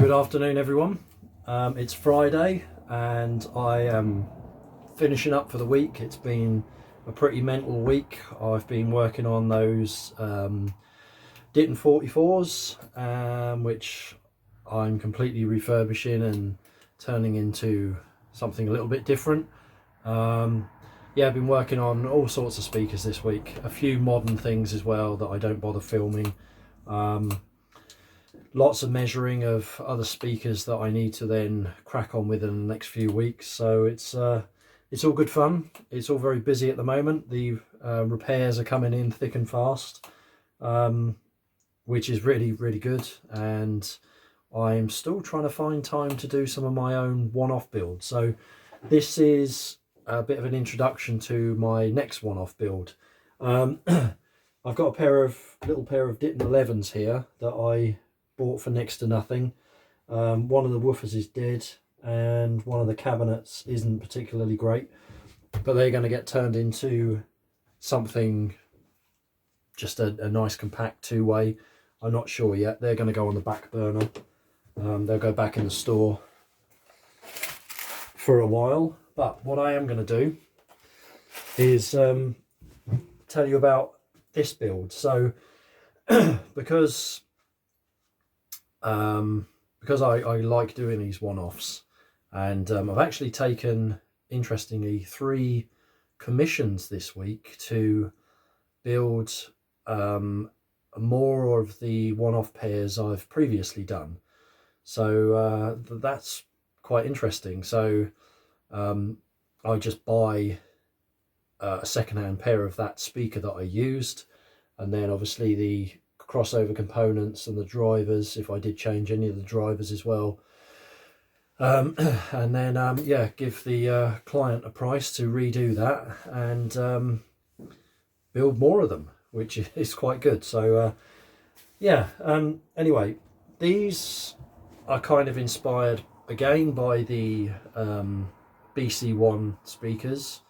Good afternoon, everyone. It's Friday and I am finishing up for the week. It's been a pretty mental week. I've been working on those Ditton 44s, which I'm completely refurbishing and turning into something a little bit different. Yeah, I've been working on all sorts of speakers this week, a few modern things as well that I don't bother filming. Lots of measuring of other speakers that I need to then crack on with in the next few weeks. So it's all good fun. It's all very busy at the moment. The repairs are coming in thick and fast, which is really good. And I'm still trying to find time to do some of my own one-off builds. So this is a bit of an introduction to my next one-off build. I've got a little pair of Ditton 11s here that I bought for next to nothing. One of the woofers is dead and one of the cabinets isn't particularly great, but they're going to get turned into something, just a nice compact two-way. I'm not sure yet. They're going to go on the back burner. They'll go back in the store for a while, but what I am going to do is tell you about this build. So because I like doing these one-offs, and I've actually taken, interestingly, 3 commissions this week to build more of the one-off pairs I've previously done. So that's quite interesting. So I just buy a second-hand pair of that speaker that I used, and then obviously the crossover components and the drivers, if I did change any of the drivers as well, and then yeah, give the client a price to redo that and build more of them, which is quite good. So yeah, anyway, these are kind of inspired again by the BC1 speakers.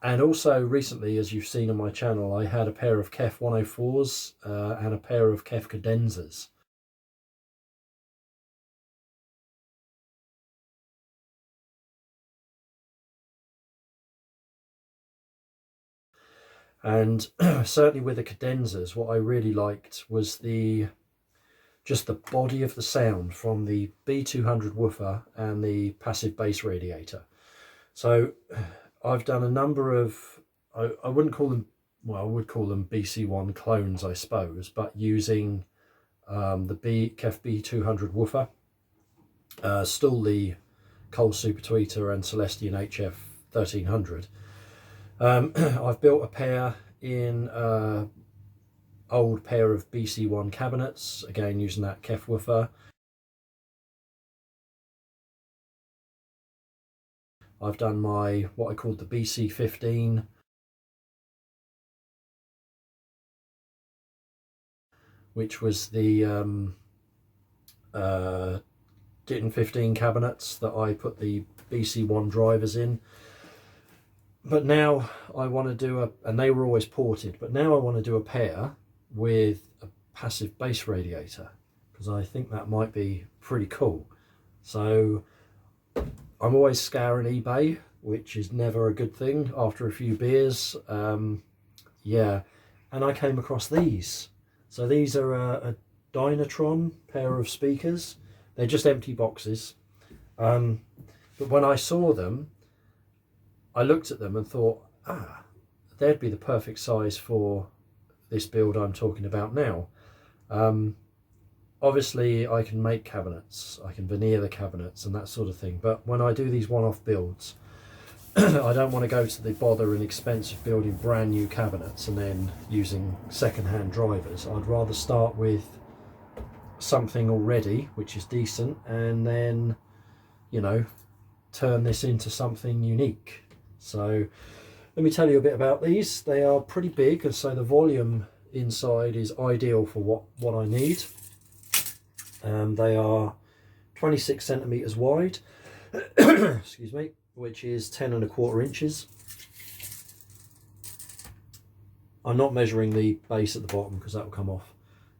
And also recently, as you've seen on my channel, I had a pair of KEF 104s and a pair of KEF cadenzas. And certainly with the cadenzas, what I really liked was just the body of the sound from the B200 woofer and the passive bass radiator. So I've done a number of, I wouldn't call them, well, I would call them BC1 clones, I suppose, but using the KEF B200 woofer, still the Cole Super Tweeter and Celestion HF 1300. I've built a pair in old pair of BC1 cabinets, again using that KEF woofer. I've done my, what I called the BC15, which was the Ditton 15 cabinets that I put the BC1 drivers in. But now I want to do and they were always ported, but now I want to do a pair with a passive bass radiator, because I think that might be pretty cool. So I'm always scouring eBay, which is never a good thing after a few beers. Yeah, and I came across these. So these are a Dynatron pair of speakers. They're just empty boxes. But when I saw them, I looked at them and thought, they'd be the perfect size for this build I'm talking about now. Obviously I can make cabinets, I can veneer the cabinets and that sort of thing, but when I do these one-off builds, I don't want to go to the bother and expense of building brand new cabinets and then using second-hand drivers. I'd rather start with something already which is decent and then, you know, turn this into something unique. So let me tell you a bit about these. They are pretty big, and so the volume inside is ideal for what I need. They are 26 centimeters wide, excuse me, which is 10¼ inches. I'm not measuring the base at the bottom because that will come off.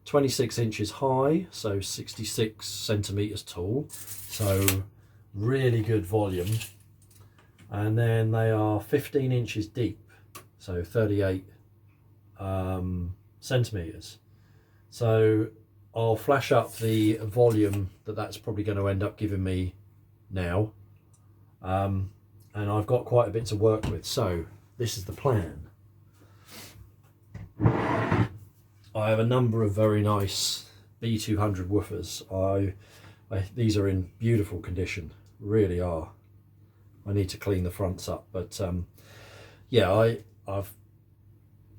26 inches high, so 66 centimeters tall, so really good volume. And then they are 15 inches deep, so 38 centimeters. So I'll flash up the volume that's probably going to end up giving me now, and I've got quite a bit to work with. So this is the plan. I have a number of very nice B200 woofers. These are in beautiful condition, really are. I need to clean the fronts up, but yeah, I've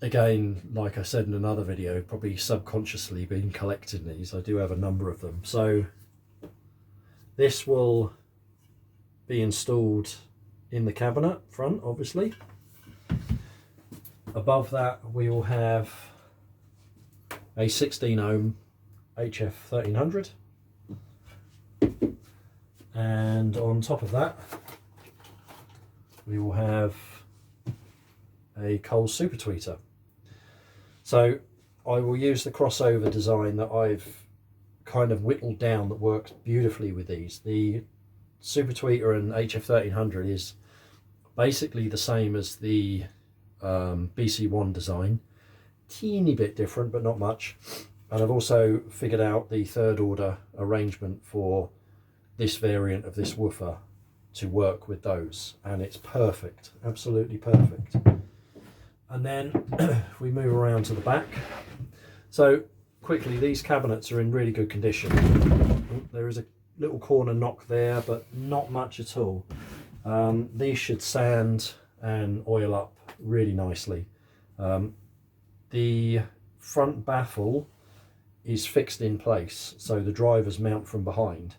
again, like I said in another video, probably subconsciously been collecting these. I do have a number of them. So this will be installed in the cabinet front, obviously. Above that we will have a 16 ohm HF 1300, and on top of that we will have a Coles super tweeter. So I will use the crossover design that I've kind of whittled down that works beautifully with these. The super tweeter and HF 1300 is basically the same as the BC1 design, teeny bit different but not much. And I've also figured out the third order arrangement for this variant of this woofer to work with those, and it's perfect, absolutely perfect. And then if we move around to the back, so quickly, these cabinets are in really good condition. There is a little corner knock there, but not much at all. These should sand and oil up really nicely. The front baffle is fixed in place, so the drivers mount from behind.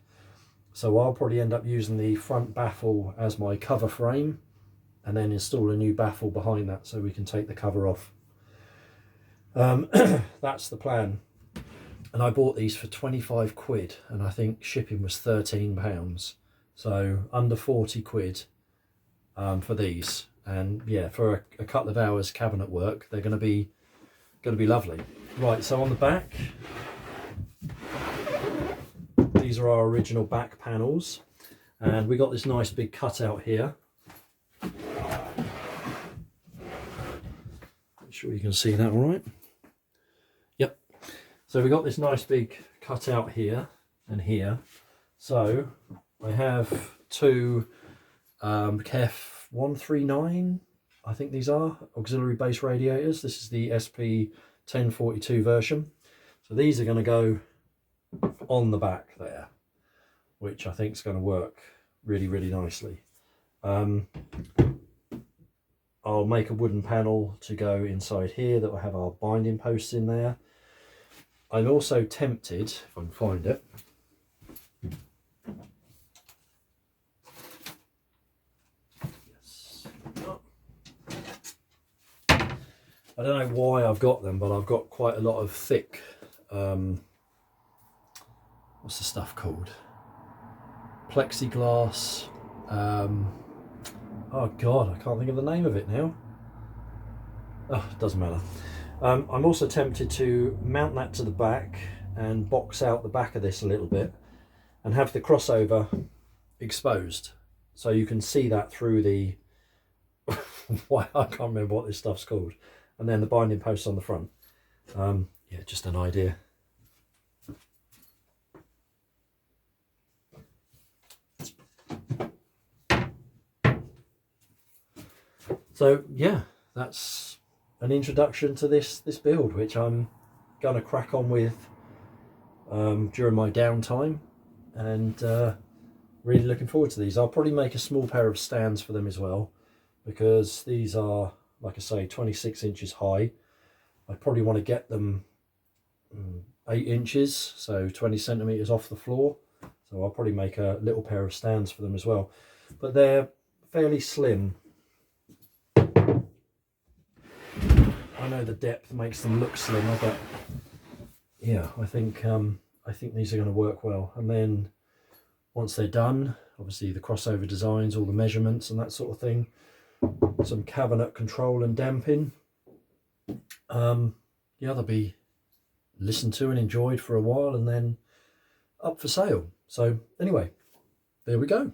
So I'll probably end up using the front baffle as my cover frame, and then install a new baffle behind that so we can take the cover off. That's the plan. And I bought these for 25 quid, and I think shipping was £13. So under 40 quid for these. And yeah, for a couple of hours cabinet work, they're going to be lovely. Right, so on the back, these are our original back panels, and we got this nice big cutout here. Make sure you can see that all right. Yep. So we got this nice big cutout here and here. So I have two KEF 139, I think these are, auxiliary base radiators. This is the SP 1042 version. So these are going to go on the back there, which I think is going to work really, really nicely. I'll make a wooden panel to go inside here that will have our binding posts in there. I'm also tempted, if I can find it, yes. I don't know why I've got them, but I've got quite a lot of thick, what's the stuff called? Plexiglass. Oh God, I can't think of the name of it now. Oh, it doesn't matter. I'm also tempted to mount that to the back and box out the back of this a little bit and have the crossover exposed, so you can see that through the why, I can't remember what this stuff's called, and then the binding posts on the front. Yeah, just an idea. So yeah, that's an introduction to this build, which I'm gonna crack on with during my downtime, and really looking forward to these. I'll probably make a small pair of stands for them as well, because these are, like I say, 26 inches high. I probably want to get them 8 inches, so 20 centimeters off the floor. So I'll probably make a little pair of stands for them as well, but they're fairly slim. I know the depth makes them look slimmer, but yeah, I think these are going to work well. And then once they're done, obviously the crossover designs, all the measurements and that sort of thing, some cabinet control and damping. Yeah, they'll be listened to and enjoyed for a while, and then up for sale. So anyway, there we go.